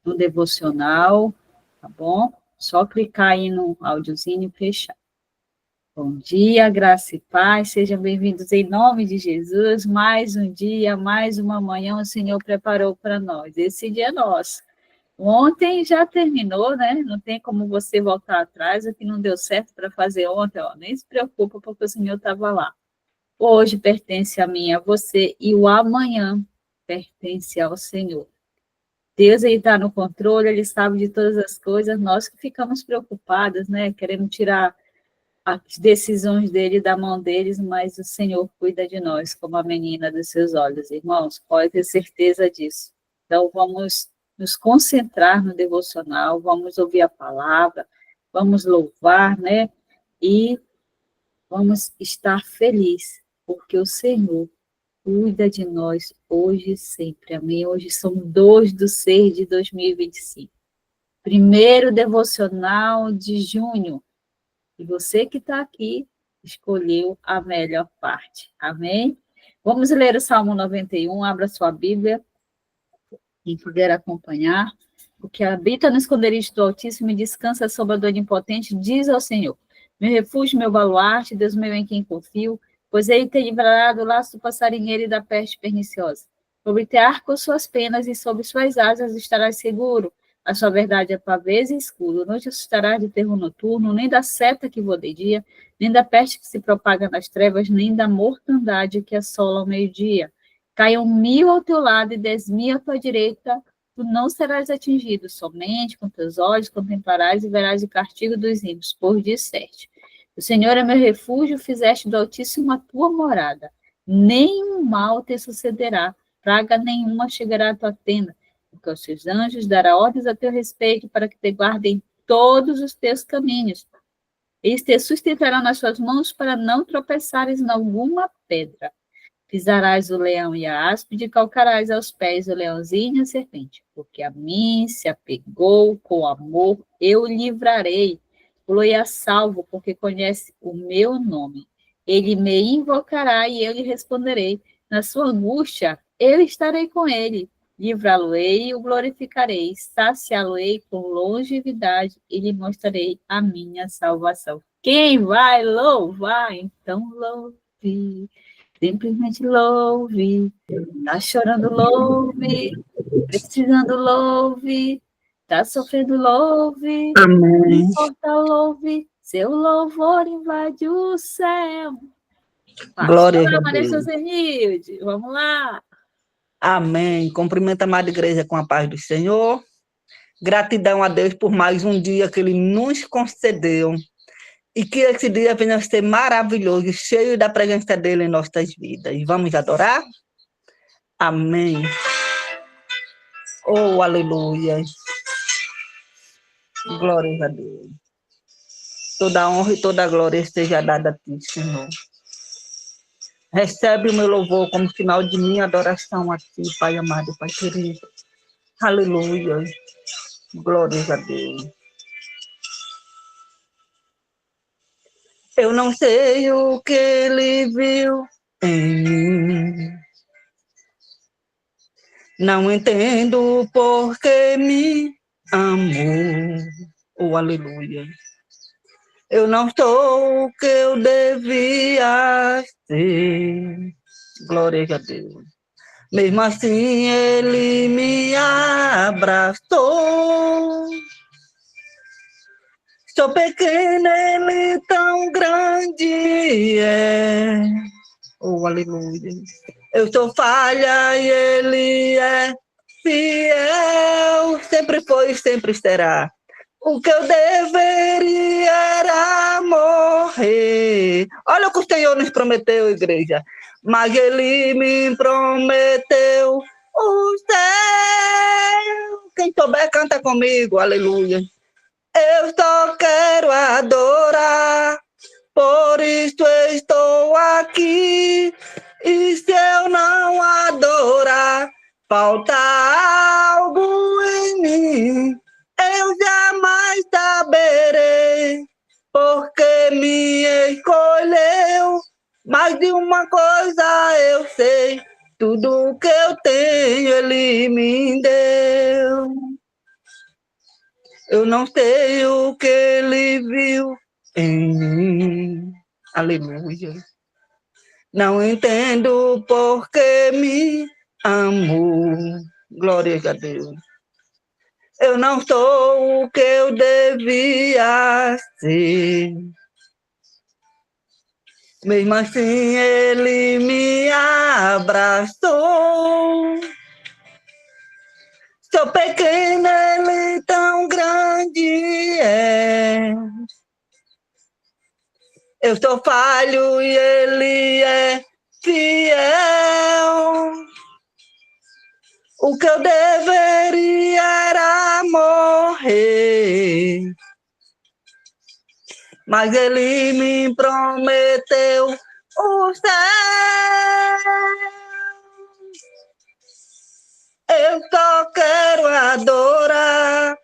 no devocional, tá bom? Só clicar aí no áudiozinho e fechar. Bom dia, graça e paz, sejam bem-vindos em nome de Jesus. Mais um dia, mais uma manhã o Senhor preparou para nós. Esse dia é nosso. Ontem já terminou, né? Não tem como você voltar atrás. O que não deu certo para fazer ontem, ó, nem se preocupa, porque o Senhor estava lá. Hoje pertence a mim, a você, e o amanhã pertence ao Senhor. Deus está no controle, Ele sabe de todas as coisas, nós que ficamos preocupadas, né? Queremos tirar as decisões dele da mão deles, mas o Senhor cuida de nós, como a menina dos seus olhos, irmãos, pode ter certeza disso. Então, vamos nos concentrar no devocional, vamos ouvir a palavra, vamos louvar, né? E vamos estar felizes, porque o Senhor cuida de nós hoje e sempre. Amém? Hoje são 2/6 de 2025. Primeiro devocional de junho. E você que está aqui, escolheu a melhor parte. Amém? Vamos ler o Salmo 91. Abra sua Bíblia. Quem puder acompanhar. O que habita no esconderijo do Altíssimo e descansa sob a do Onipotente, diz ao Senhor: meu refúgio, meu baluarte, Deus meu em quem confio, pois ele te livrará do laço do passarinheiro e da peste perniciosa. Sobre tear com suas penas e sobre suas asas estarás seguro. A sua verdade é pavês e escuro. Não te assustarás de terror noturno, nem da seta que voa de dia, nem da peste que se propaga nas trevas, nem da mortandade que assola ao meio-dia. Caiam 1000 ao teu lado e 10.000 à tua direita, tu não serás atingido, somente com teus olhos contemplarás e verás o castigo dos ímpios, por disseste. O Senhor é meu refúgio, fizeste do Altíssimo a tua morada. Nenhum mal te sucederá, praga nenhuma chegará à tua tenda, porque aos seus anjos dará ordens a teu respeito para que te guardem todos os teus caminhos. Eles te sustentarão nas suas mãos para não tropeçares em alguma pedra. Pisarás o leão e a áspide, calcarás aos pés o leãozinho e a serpente, porque a mim se apegou com amor, eu livrarei. Fui a salvo, porque conhece o meu nome. Ele me invocará e eu lhe responderei. Na sua angústia, eu estarei com ele. Livrá-lo-ei e o glorificarei. Saciá-lo-ei com longevidade e lhe mostrarei a minha salvação. Quem vai louvar? Então louve. Simplesmente louve, tá chorando, louve, precisando, louve, tá sofrendo, louve, não Amém. importa, louve, seu louvor invade o céu. Glória Pastora a Maria Deus. Josenilde, vamos lá. Amém. Cumprimento a amada igreja com a paz do Senhor. Gratidão a Deus por mais um dia que Ele nos concedeu. E que esse dia venha a ser maravilhoso e cheio da presença dEle em nossas vidas. Vamos adorar? Amém. Oh, aleluia. Glória a Deus. Toda a honra e toda a glória seja dada a Ti, Senhor. Recebe o meu louvor como final de minha adoração a Ti, Pai amado, Pai querido. Aleluia. Glória a Deus. Eu não sei o que Ele viu em mim. Não entendo por que me amou. Oh, aleluia. Eu não sou o que eu devia ser. Glória a Deus. Mesmo assim, Ele me abraçou. Sou pequena, Ele tão grande é. Oh, aleluia. Eu sou falha e Ele é fiel. Sempre foi e sempre será. O que eu deveria era morrer. Olha o que o Senhor nos prometeu, igreja. Mas Ele me prometeu o céu. Quem souber, canta comigo. Aleluia. Eu só quero adorar, por isso estou aqui. E se eu não adorar, falta algo em mim. Eu jamais saberei, porque me escolheu. Mas de uma coisa eu sei, tudo que eu tenho Ele me deu. Eu não sei o que ele viu em mim. Aleluia. Não entendo por que me amou. Glória a Deus. Eu não sou o que eu devia ser. Mesmo assim, ele me abraçou. Sou pequena, ele tão grande é. Eu sou falho e ele é fiel. O que eu deveria era morrer, mas ele me prometeu o céu. Eu só quero adorar,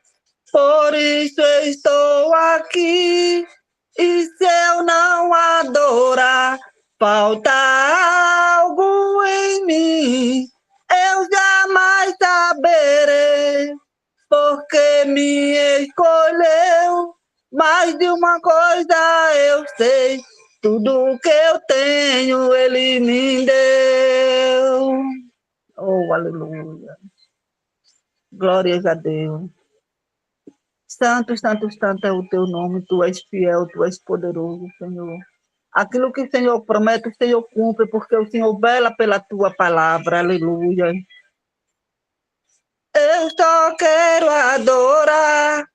por isso eu estou aqui. E se eu não adorar, falta algo em mim. Eu jamais saberei, porque me escolheu. Mais de uma coisa eu sei, tudo que eu tenho ele me deu. Oh, aleluia. Glórias a Deus. Santo, santo, santo é o teu nome, tu és fiel, tu és poderoso, Senhor. Aquilo que o Senhor promete, o Senhor cumpre, porque o Senhor vela pela tua palavra, aleluia. Eu só quero adorar,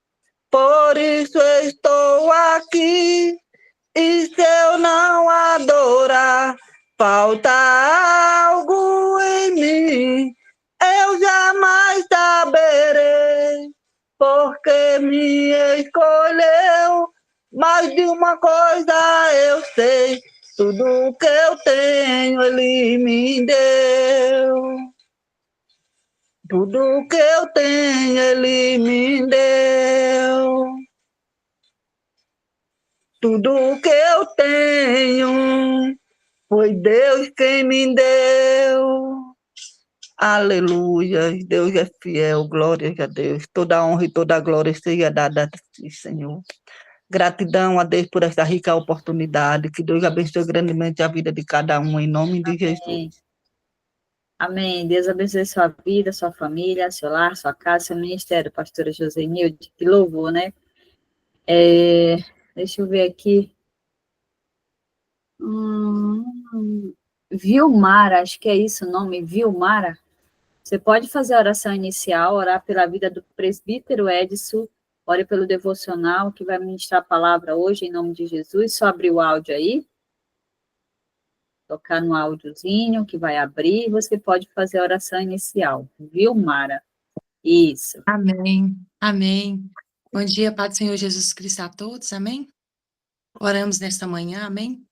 por isso eu estou aqui. E se eu não adorar, falta algo em mim. Eu jamais saberei, porque me escolheu. Mais de uma coisa eu sei, tudo que eu tenho ele me deu. Tudo que eu tenho ele me deu. Tudo que eu tenho foi Deus quem me deu. Aleluia, Deus é fiel, glória a Deus. Toda a honra e toda a glória seja dada a ti, Senhor. Gratidão a Deus por essa rica oportunidade. Que Deus abençoe grandemente a vida de cada um, em nome de Jesus. Amém. Deus abençoe sua vida, sua família, seu lar, sua casa, seu ministério, pastora Josenilde. Que louvor, né? Deixa eu ver aqui. Vilmara, acho que é isso o nome, Vilmara. Você pode fazer a oração inicial, orar pela vida do presbítero Edson, ore pelo devocional, que vai ministrar a palavra hoje, em nome de Jesus. Só abrir o áudio aí, tocar no áudiozinho, que vai abrir, você pode fazer a oração inicial. Vilmara, isso. Amém, amém. Bom dia, Pai do Senhor Jesus Cristo a todos, amém? Oramos nesta manhã, amém?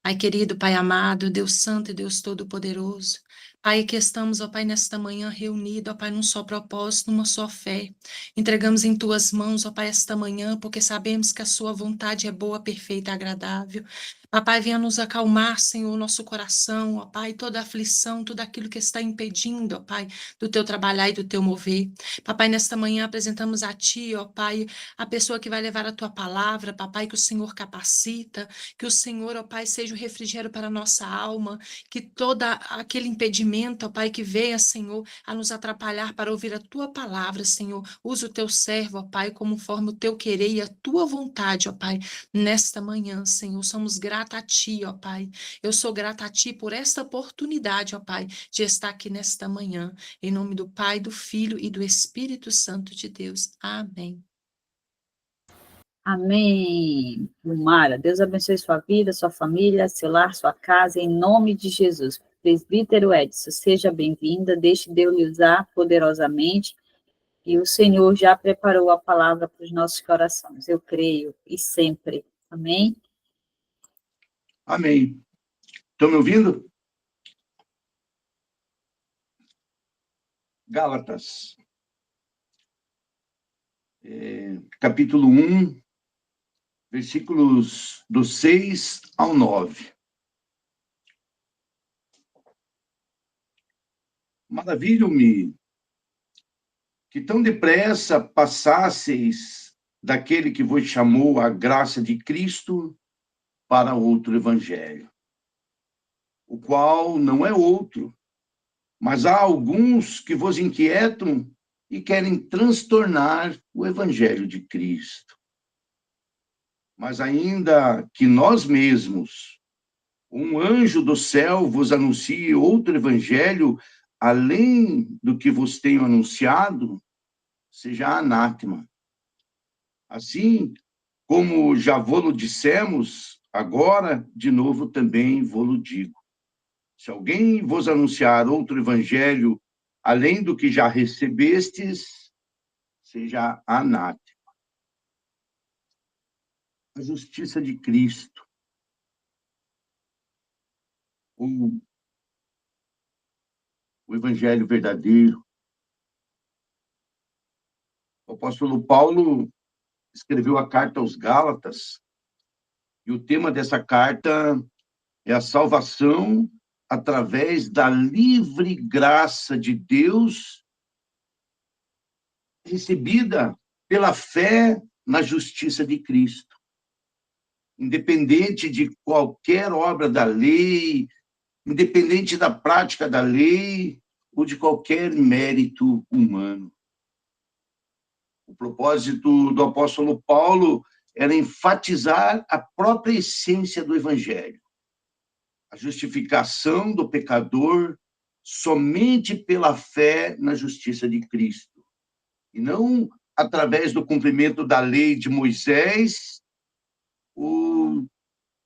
Pai querido, Pai amado, Deus Santo e Deus Todo-Poderoso, Pai, que estamos, ó Pai, nesta manhã reunidos, ó Pai, num só propósito, numa só fé. Entregamos em Tuas mãos, ó Pai, esta manhã, porque sabemos que a Sua vontade é boa, perfeita e agradável. Papai, venha nos acalmar, Senhor, nosso coração, ó Pai, toda aflição, tudo aquilo que está impedindo, ó Pai, do Teu trabalhar e do Teu mover. Papai, nesta manhã apresentamos a Ti, ó Pai, a pessoa que vai levar a Tua palavra, Papai, que o Senhor capacita, que o Senhor, ó Pai, seja o refrigério para a nossa alma, que todo aquele impedimento, ó Pai, que venha, Senhor, a nos atrapalhar para ouvir a Tua palavra, Senhor, usa o Teu servo, ó Pai, conforme o Teu querer e a Tua vontade, ó Pai, nesta manhã, Senhor, somos gratos a Ti, ó Pai, eu sou grata a Ti por esta oportunidade, ó Pai, de estar aqui nesta manhã, em nome do Pai, do Filho e do Espírito Santo de Deus, amém. Amém. Vilmara, Deus abençoe sua vida, sua família, seu lar, sua casa, em nome de Jesus. Presbítero Edson, seja bem-vinda, deixe Deus lhe usar poderosamente, e o Senhor já preparou a palavra para os nossos corações, eu creio, e sempre. Amém? Amém. Estão me ouvindo? Gálatas, capítulo 1, versículos do 6 ao 9. Maravilho-me que tão depressa passasseis daquele que vos chamou a graça de Cristo para outro evangelho, o qual não é outro, mas há alguns que vos inquietam e querem transtornar o evangelho de Cristo. Mas ainda que nós mesmos, um anjo do céu vos anuncie outro evangelho além do que vos tenho anunciado, seja anátema. Assim, como já vô-lo dissemos, agora de novo também vô-lo digo. Se alguém vos anunciar outro evangelho além do que já recebestes, seja anátema. A justiça de Cristo, o evangelho verdadeiro. O apóstolo Paulo escreveu a carta aos Gálatas, e o tema dessa carta é a salvação através da livre graça de Deus, recebida pela fé na justiça de Cristo. Independente de qualquer obra da lei, independente da prática da lei ou de qualquer mérito humano. O propósito do apóstolo Paulo era enfatizar a própria essência do evangelho, a justificação do pecador somente pela fé na justiça de Cristo, e não através do cumprimento da lei de Moisés ou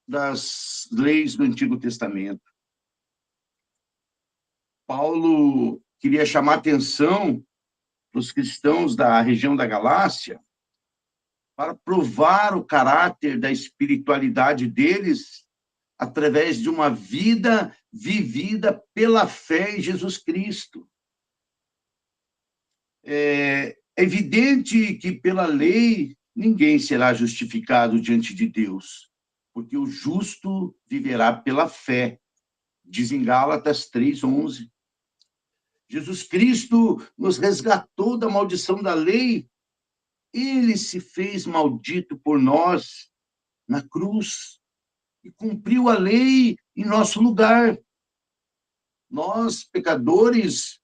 das leis do Antigo Testamento. Paulo queria chamar a atenção dos cristãos da região da Galácia para provar o caráter da espiritualidade deles através de uma vida vivida pela fé em Jesus Cristo. É evidente que pela lei ninguém será justificado diante de Deus, porque o justo viverá pela fé, diz em Gálatas 3:11. Jesus Cristo nos resgatou da maldição da lei. Ele se fez maldito por nós na cruz e cumpriu a lei em nosso lugar. Nós, pecadores,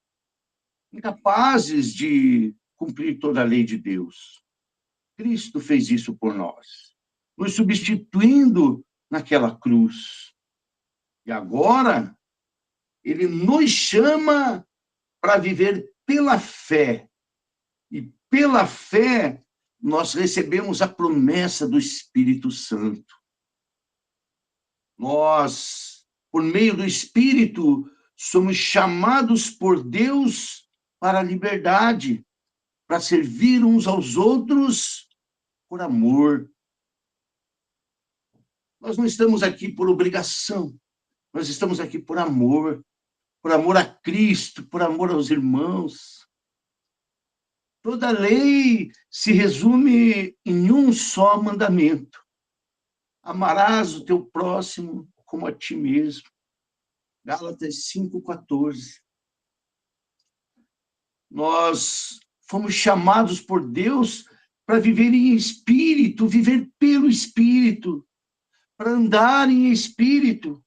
incapazes de cumprir toda a lei de Deus. Cristo fez isso por nós, nos substituindo naquela cruz. E agora, ele nos chama para viver pela fé. E pela fé, nós recebemos a promessa do Espírito Santo. Nós, por meio do Espírito, somos chamados por Deus para a liberdade, para servir uns aos outros por amor. Nós não estamos aqui por obrigação, nós estamos aqui por amor a Cristo, por amor aos irmãos. Toda a lei se resume em um só mandamento: amarás o teu próximo como a ti mesmo. Gálatas 5:14. Nós fomos chamados por Deus para viver em espírito, viver pelo Espírito, para andar em espírito.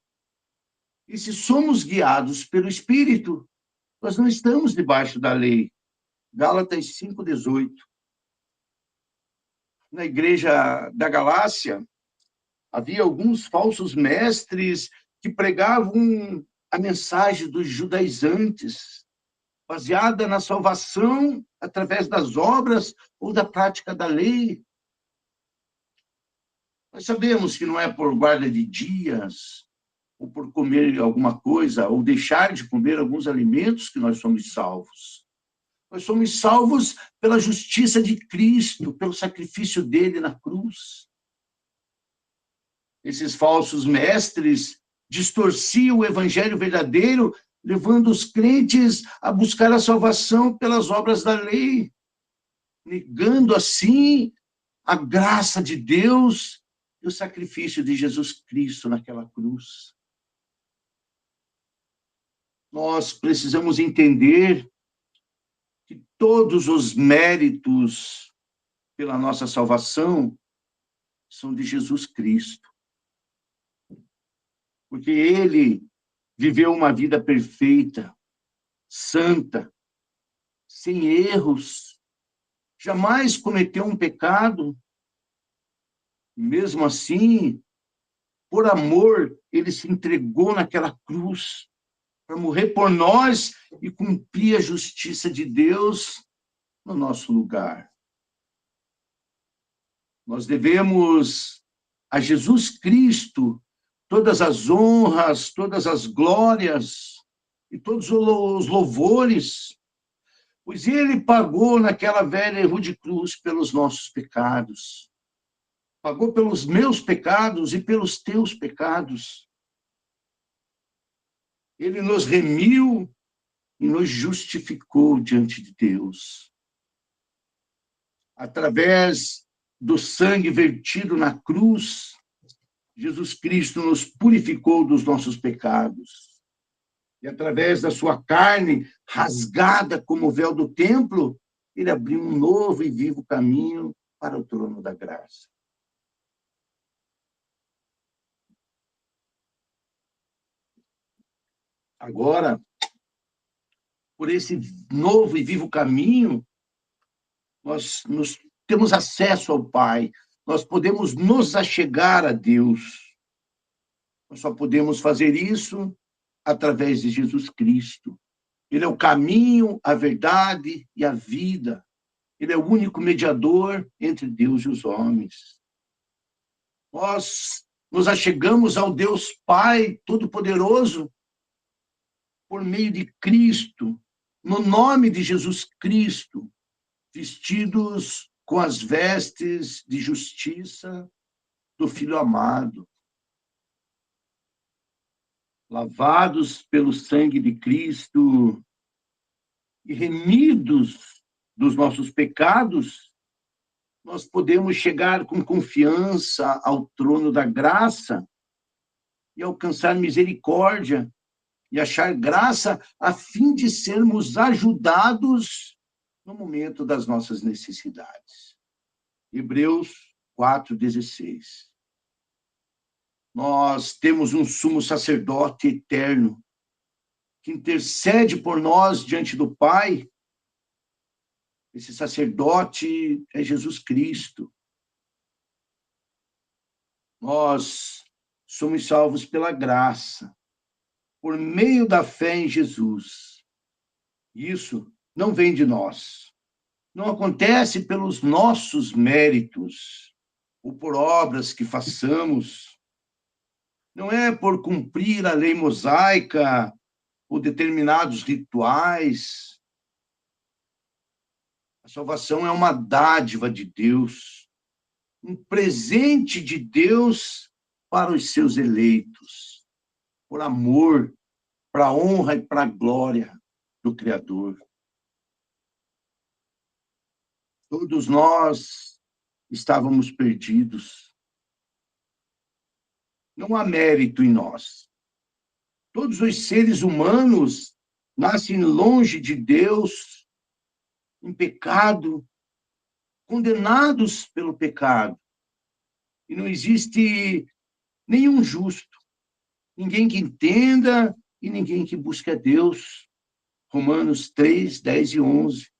E se somos guiados pelo Espírito, nós não estamos debaixo da lei. Gálatas 5:18. Na igreja da Galácia, havia alguns falsos mestres que pregavam a mensagem dos judaizantes, baseada na salvação através das obras ou da prática da lei. Nós sabemos que não é por guarda de dias, ou por comer alguma coisa, ou deixar de comer alguns alimentos que nós somos salvos. Nós somos salvos pela justiça de Cristo, pelo sacrifício dele na cruz. Esses falsos mestres distorciam o evangelho verdadeiro, levando os crentes a buscar a salvação pelas obras da lei, negando assim a graça de Deus e o sacrifício de Jesus Cristo naquela cruz. Nós precisamos entender que todos os méritos pela nossa salvação são de Jesus Cristo. Porque ele viveu uma vida perfeita, santa, sem erros, jamais cometeu um pecado. Mesmo assim, por amor, ele se entregou naquela cruz para morrer por nós e cumprir a justiça de Deus no nosso lugar. Nós devemos a Jesus Cristo todas as honras, todas as glórias e todos os louvores, pois ele pagou naquela velha e rude cruz pelos nossos pecados. Pagou pelos meus pecados e pelos teus pecados. Ele nos remiu e nos justificou diante de Deus. Através do sangue vertido na cruz, Jesus Cristo nos purificou dos nossos pecados. E através da sua carne, rasgada como o véu do templo, ele abriu um novo e vivo caminho para o trono da graça. Agora, por esse novo e vivo caminho, nós temos acesso ao Pai, nós podemos nos achegar a Deus. Nós só podemos fazer isso através de Jesus Cristo. Ele é o caminho, a verdade e a vida. Ele é o único mediador entre Deus e os homens. Nós nos achegamos ao Deus Pai Todo-Poderoso por meio de Cristo, no nome de Jesus Cristo, vestidos com as vestes de justiça do Filho amado, lavados pelo sangue de Cristo e remidos dos nossos pecados, nós podemos chegar com confiança ao trono da graça e alcançar misericórdia e achar graça a fim de sermos ajudados no momento das nossas necessidades. Hebreus 4:16. Nós temos um sumo sacerdote eterno que intercede por nós diante do Pai. Esse sacerdote é Jesus Cristo. Nós somos salvos pela graça, por meio da fé em Jesus. Isso não vem de nós. Não acontece pelos nossos méritos ou por obras que façamos. Não é por cumprir a lei mosaica ou determinados rituais. A salvação é uma dádiva de Deus, um presente de Deus para os seus eleitos, por amor, para a honra e para a glória do Criador. Todos nós estávamos perdidos. Não há mérito em nós. Todos os seres humanos nascem longe de Deus, em pecado, condenados pelo pecado. E não existe nenhum justo, ninguém que entenda e ninguém que busque a Deus. Romanos 3, 10 e 11.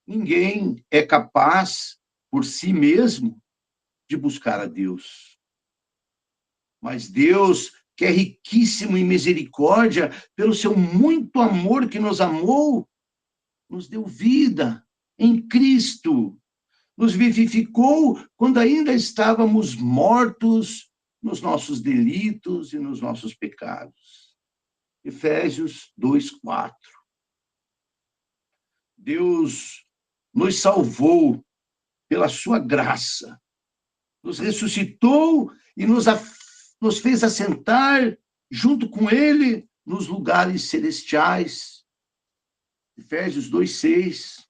Ninguém é capaz, por si mesmo, de buscar a Deus. Mas Deus, que é riquíssimo em misericórdia, pelo seu muito amor que nos amou, nos deu vida em Cristo. Nos vivificou quando ainda estávamos mortos nos nossos delitos e nos nossos pecados. Efésios 2:4. Deus nos salvou pela sua graça, nos ressuscitou e nos fez assentar junto com ele nos lugares celestiais. Efésios 2:6.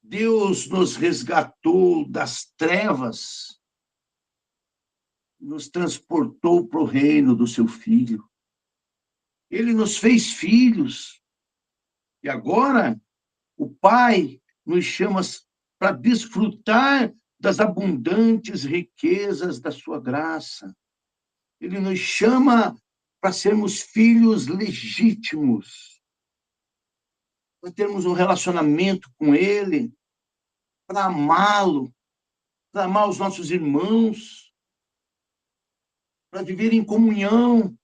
Deus nos resgatou das trevas, nos transportou para o reino do seu Filho. Ele nos fez filhos. E agora, o Pai nos chama para desfrutar das abundantes riquezas da sua graça. Ele nos chama para sermos filhos legítimos, para termos um relacionamento com Ele, para amá-lo, para amar os nossos irmãos, para viver em comunhão.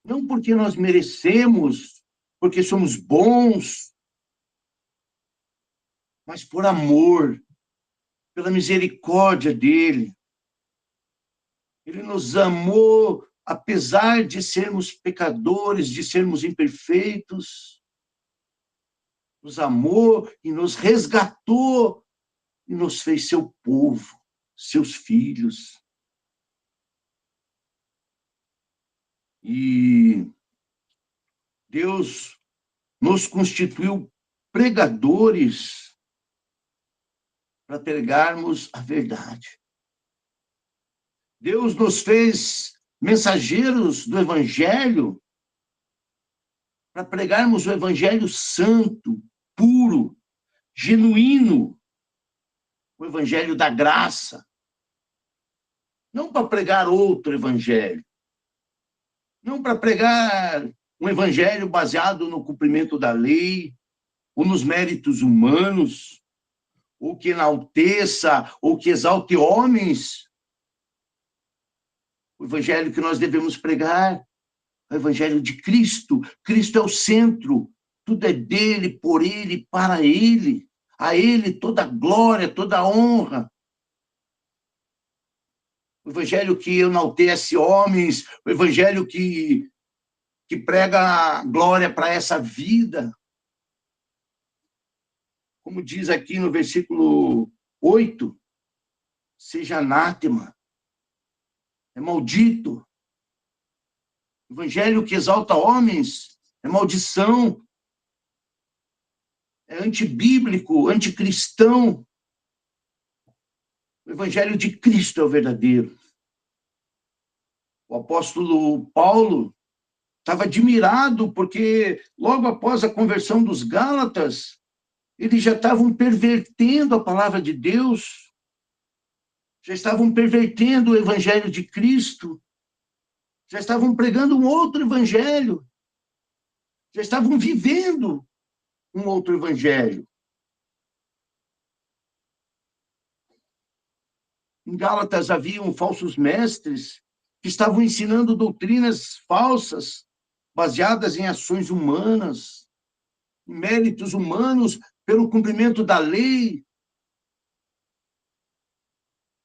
Não porque nós merecemos, porque somos bons, mas por amor, pela misericórdia dele. Ele nos amou, apesar de sermos pecadores, de sermos imperfeitos. Nos amou e nos resgatou e nos fez seu povo, seus filhos. E Deus nos constituiu pregadores para pregarmos a verdade. Deus nos fez mensageiros do Evangelho para pregarmos o Evangelho santo, puro, genuíno, o Evangelho da graça. Não para pregar outro Evangelho. Não para pregar um Evangelho baseado no cumprimento da lei, ou nos méritos humanos, ou que enalteça, ou que exalte homens. O Evangelho que nós devemos pregar é o Evangelho de Cristo. Cristo é o centro. Tudo é dele, por ele, para ele. A ele toda a glória, toda a honra. O Evangelho que enaltece homens, o Evangelho que prega glória para essa vida. Como diz aqui no versículo 8, seja anátema, é maldito. O Evangelho que exalta homens é maldição, é antibíblico, anticristão. O Evangelho de Cristo é o verdadeiro. O apóstolo Paulo estava admirado porque logo após a conversão dos Gálatas, eles já estavam pervertendo a palavra de Deus, já estavam pervertendo o Evangelho de Cristo, já estavam pregando um outro Evangelho, já estavam vivendo um outro Evangelho. Em Gálatas haviam falsos mestres que estavam ensinando doutrinas falsas, baseadas em ações humanas, em méritos humanos, pelo cumprimento da lei,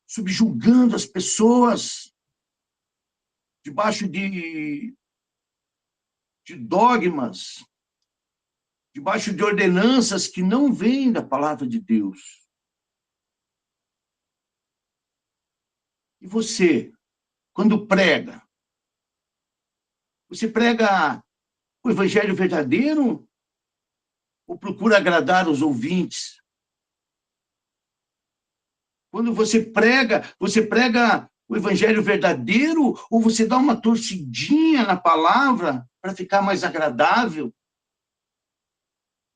subjugando as pessoas debaixo de dogmas, debaixo de ordenanças que não vêm da palavra de Deus. E você, quando prega, você prega o Evangelho verdadeiro ou procura agradar os ouvintes? Quando você prega o Evangelho verdadeiro ou você dá uma torcidinha na palavra para ficar mais agradável?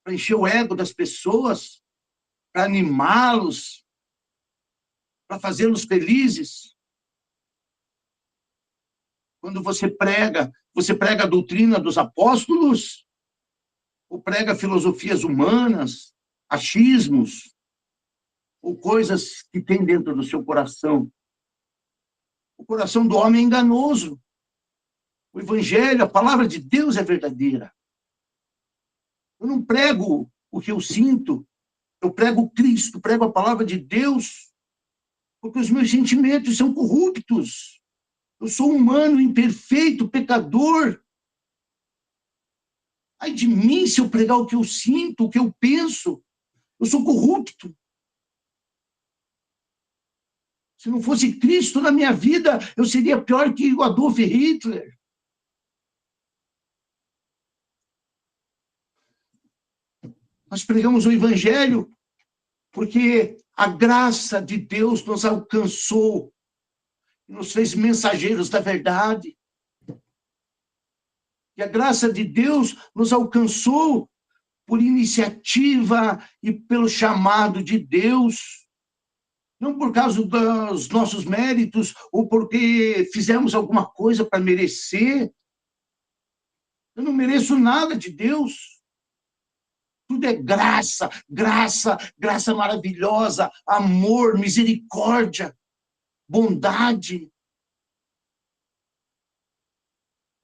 Para encher o ego das pessoas? Para animá-los? Para fazê-los felizes? Quando você prega a doutrina dos apóstolos? Ou prega filosofias humanas, achismos, ou coisas que tem dentro do seu coração? O coração do homem é enganoso. O Evangelho, a palavra de Deus é verdadeira. Eu não prego o que eu sinto, eu prego Cristo, prego a palavra de Deus, porque os meus sentimentos são corruptos. Eu sou humano, imperfeito, pecador. Ai de mim se eu pregar o que eu sinto, o que eu penso. Eu sou corrupto. Se não fosse Cristo na minha vida, eu seria pior que o Adolf Hitler. Nós pregamos o Evangelho porque a graça de Deus nos alcançou, nos fez mensageiros da verdade. E a graça de Deus nos alcançou por iniciativa e pelo chamado de Deus. Não por causa dos nossos méritos ou porque fizemos alguma coisa para merecer. Eu não mereço nada de Deus. Tudo é graça, graça, graça maravilhosa, amor, misericórdia, bondade.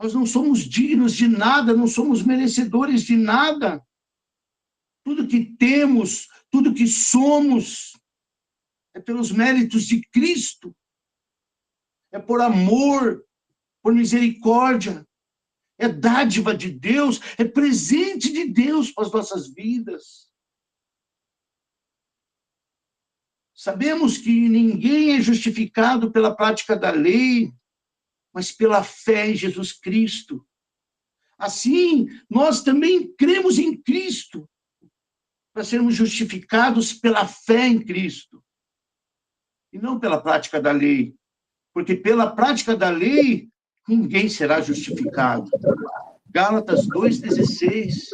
Nós não somos dignos de nada, não somos merecedores de nada. Tudo que temos, tudo que somos, é pelos méritos de Cristo. É por amor, por misericórdia. É dádiva de Deus, é presente de Deus para as nossas vidas. Sabemos que ninguém é justificado pela prática da lei, mas pela fé em Jesus Cristo. Assim, nós também cremos em Cristo, para sermos justificados pela fé em Cristo, e não pela prática da lei, porque pela prática da lei, ninguém será justificado. Gálatas 2,16.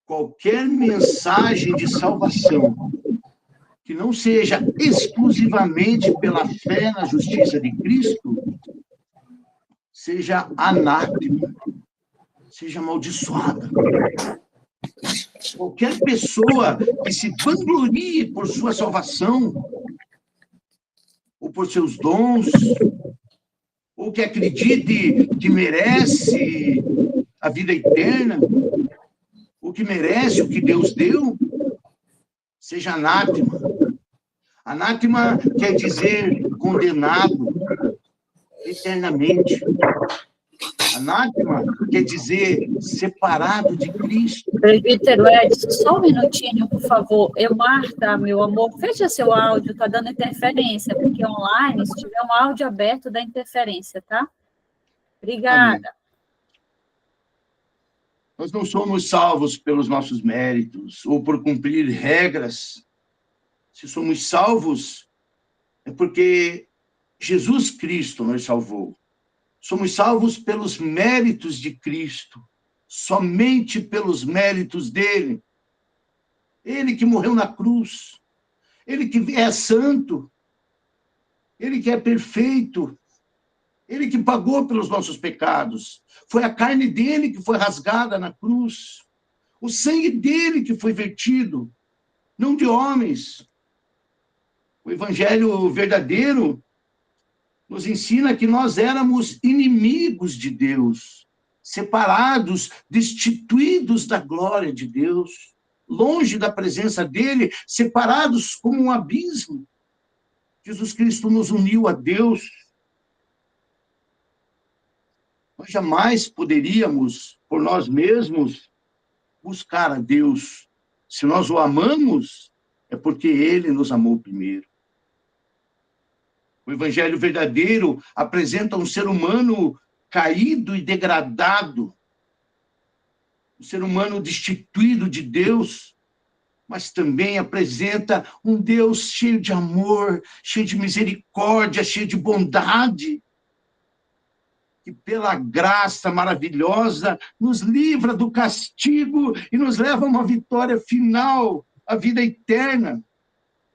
Qualquer mensagem de salvação que não seja exclusivamente pela fé na justiça de Cristo, seja anátema, seja amaldiçoada. Qualquer pessoa que se vanglorie por sua salvação, ou por seus dons, ou que acredite que merece a vida eterna, ou que merece o que Deus deu, seja anátema. Anátema quer dizer condenado eternamente. Anátema quer dizer separado de Cristo. Presbítero Edson, só um minutinho, por favor. Marta, meu amor, fecha seu áudio, está dando interferência, porque online, se tiver um áudio aberto, dá interferência, tá? Obrigada. Amém. Nós não somos salvos pelos nossos méritos ou por cumprir regras. Se somos salvos, é porque Jesus Cristo nos salvou. Somos salvos pelos méritos de Cristo, somente pelos méritos dele. Ele que morreu na cruz, ele que é santo, ele que é perfeito, ele que pagou pelos nossos pecados. Foi a carne dele que foi rasgada na cruz, o sangue dele que foi vertido, não de homens. O evangelho verdadeiro nos ensina que nós éramos inimigos de Deus, separados, destituídos da glória de Deus, longe da presença dele, separados como um abismo. Jesus Cristo nos uniu a Deus. Nós jamais poderíamos, por nós mesmos, buscar a Deus. Se nós o amamos, é porque ele nos amou primeiro. O evangelho verdadeiro apresenta um ser humano caído e degradado, um ser humano destituído de Deus, mas também apresenta um Deus cheio de amor, cheio de misericórdia, cheio de bondade, que pela graça maravilhosa nos livra do castigo e nos leva a uma vitória final, a vida eterna,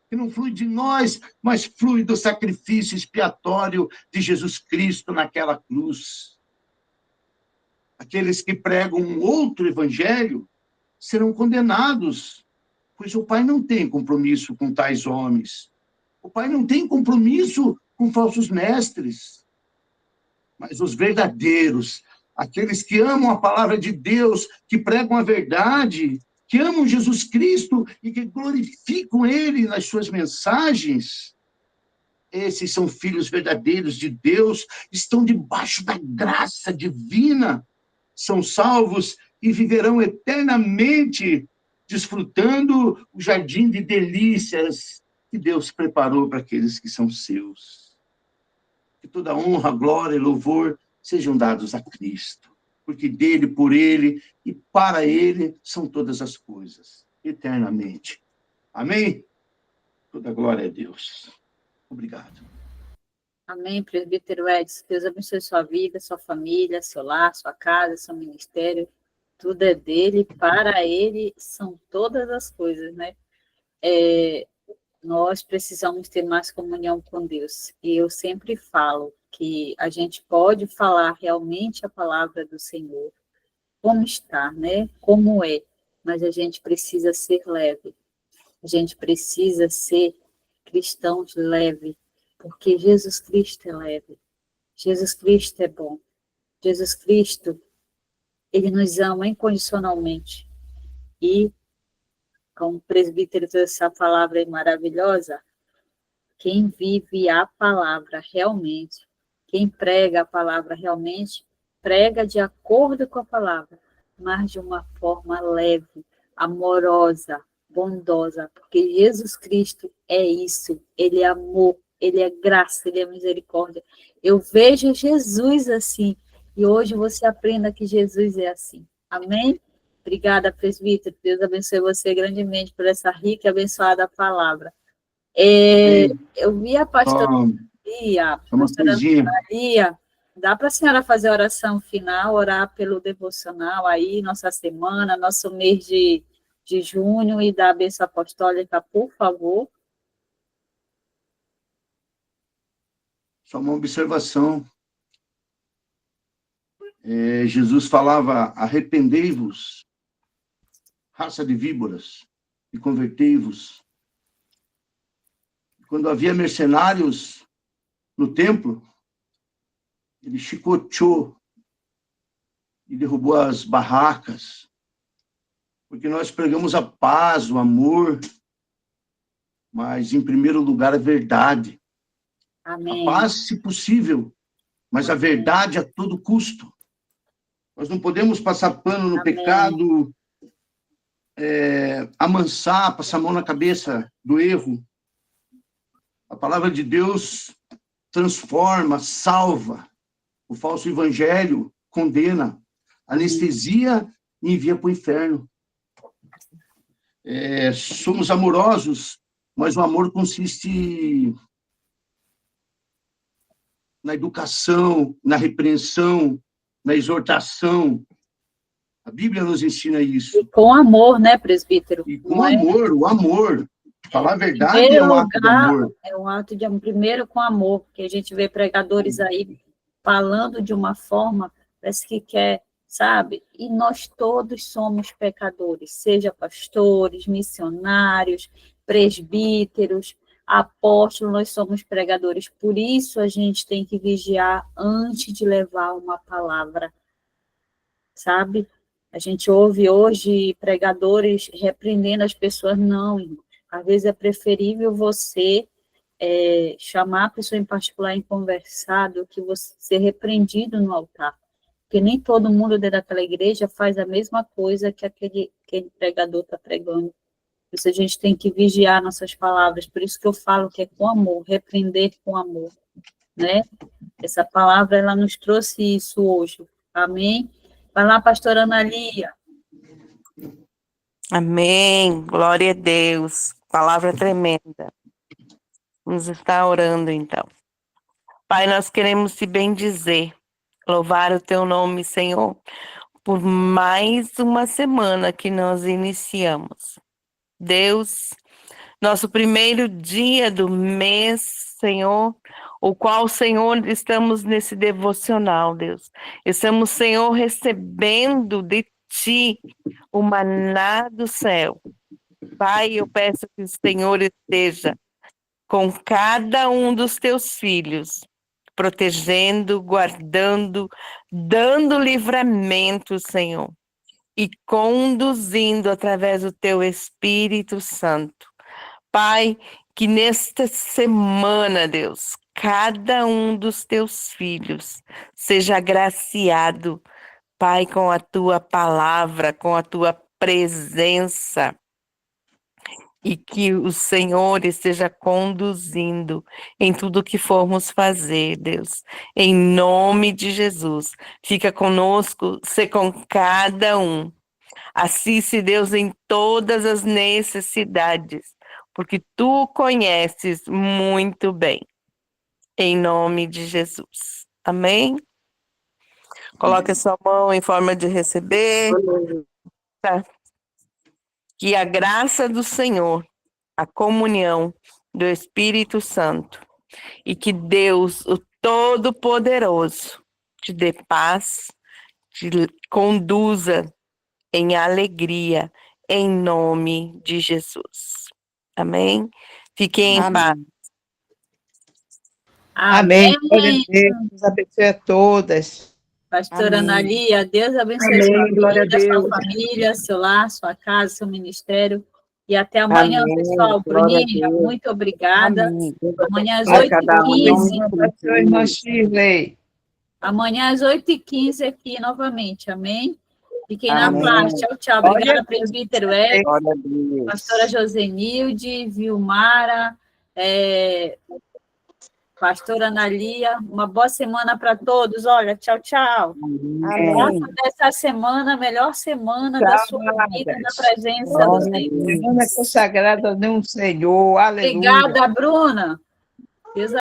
que não flui de nós, mas flui do sacrifício expiatório de Jesus Cristo naquela cruz. Aqueles que pregam um outro evangelho serão condenados, pois o Pai não tem compromisso com tais homens. O Pai não tem compromisso com falsos mestres. Mas os verdadeiros, aqueles que amam a palavra de Deus, que pregam a verdade, que amam Jesus Cristo e que glorificam ele nas suas mensagens, esses são filhos verdadeiros de Deus, estão debaixo da graça divina, são salvos e viverão eternamente desfrutando o jardim de delícias que Deus preparou para aqueles que são seus. Que toda honra, glória e louvor sejam dados a Cristo, porque dele, por ele e para ele são todas as coisas, eternamente. Amém? Toda glória a Deus. Obrigado. Amém, presbítero Edson. Deus abençoe sua vida, sua família, seu lar, sua casa, seu ministério. Tudo é dele, para ele são todas as coisas, né? Nós precisamos ter mais comunhão com Deus. E eu sempre falo que a gente pode falar realmente a palavra do Senhor, como está, né? Como é, mas a gente precisa ser leve. A gente precisa ser cristãos leve, porque Jesus Cristo é leve. Jesus Cristo é bom. Jesus Cristo, ele nos ama incondicionalmente. E, como o presbítero trouxe essa palavra aí maravilhosa, quem vive a palavra realmente, quem prega a palavra realmente, prega de acordo com a palavra, mas de uma forma leve, amorosa, bondosa, porque Jesus Cristo é isso, ele é amor, ele é graça, ele é misericórdia. Eu vejo Jesus assim, e hoje você aprenda que Jesus é assim. Amém? Obrigada, presbítero. Deus abençoe você grandemente por essa rica e abençoada palavra. Eu vi a pastora Uma coisinha. Maria. Dá para a senhora fazer a oração final, orar pelo devocional aí, nossa semana, nosso mês de junho, e da bênção apostólica, por favor? Só uma observação. Jesus falava: arrependei-vos, raça de víboras, e convertei-vos. Quando havia mercenários no templo, ele chicoteou e derrubou as barracas, porque nós pregamos a paz, o amor, mas, em primeiro lugar, a verdade. Amém. A paz, se possível, mas a verdade a todo custo. Nós não podemos passar pano no pecado, amansar, passar a mão na cabeça do erro. A palavra de Deus transforma, salva. O falso evangelho condena, anestesia e envia para o inferno. Somos amorosos, mas o amor consiste na educação, na repreensão, na exortação. A Bíblia nos ensina isso. E com amor, né, presbítero? E com amor, o amor. Falar a verdade Primeiro é um ato de amor. É um ato de amor, primeiro com amor, porque a gente vê pregadores aí falando de uma forma, parece que quer, sabe? E nós todos somos pecadores, seja pastores, missionários, presbíteros, apóstolos, nós somos pregadores. Por isso a gente tem que vigiar antes de levar uma palavra, sabe? A gente ouve hoje pregadores repreendendo as pessoas, não, irmão. Às vezes é preferível você chamar a pessoa em particular em conversar do que você ser repreendido no altar. Porque nem todo mundo dentro daquela igreja faz a mesma coisa que aquele pregador está pregando. Por isso a gente tem que vigiar nossas palavras. Por isso que eu falo que é com amor, repreender com amor, né? Essa palavra, ela nos trouxe isso hoje. Amém? Vai lá, pastora Ana Lia. Amém. Glória a Deus. Palavra tremenda. Vamos estar orando, então. Pai, nós queremos te bendizer, louvar o teu nome, Senhor, por mais uma semana que nós iniciamos. Deus, nosso primeiro dia do mês, Senhor, o qual, Senhor, estamos nesse devocional, Deus. Estamos, Senhor, recebendo de Ti o maná do céu. Pai, eu peço que o Senhor esteja com cada um dos teus filhos, protegendo, guardando, dando livramento, Senhor, e conduzindo através do teu Espírito Santo. Pai, que nesta semana, Deus, cada um dos teus filhos seja agraciado, Pai, com a tua palavra, com a tua presença, e que o Senhor esteja conduzindo em tudo que formos fazer, Deus. Em nome de Jesus, fica conosco, ser com cada um. Assiste, Deus, em todas as necessidades, porque Tu conheces muito bem. em nome de Jesus. Amém? Coloque a sua mão em forma de receber. Tá? Que a graça do Senhor, a comunhão do Espírito Santo e que Deus, o Todo-Poderoso, te dê paz, te conduza em alegria, em nome de Jesus. Amém? Fiquem em paz. Amém. Glória a Deus. Deus abençoe a todas. Pastora Amém. Analia, Deus abençoe Amém, sua glória a vida, sua Deus. família, seu lar, sua casa, seu ministério. E até amanhã, Amém, pessoal. glória a Bruninha, Deus. muito obrigada. Amém. Amanhã às Abençoe cada um. 8h15. Pastor irmã Shirley. Amanhã às 8h15 aqui novamente. Amém? Fiquem na Amém. paz. Tchau, tchau. Obrigada, Olha, presbítero Ed, Glória a Deus. pastora Josenilde, Vilmara, pastora Analia. Uma boa semana para todos. Olha, tchau, tchau. Amém. Faça dessa semana a melhor semana da sua vida na presença do Senhor. semana consagrada ao Senhor. Aleluia. Obrigada, Bruna. Deus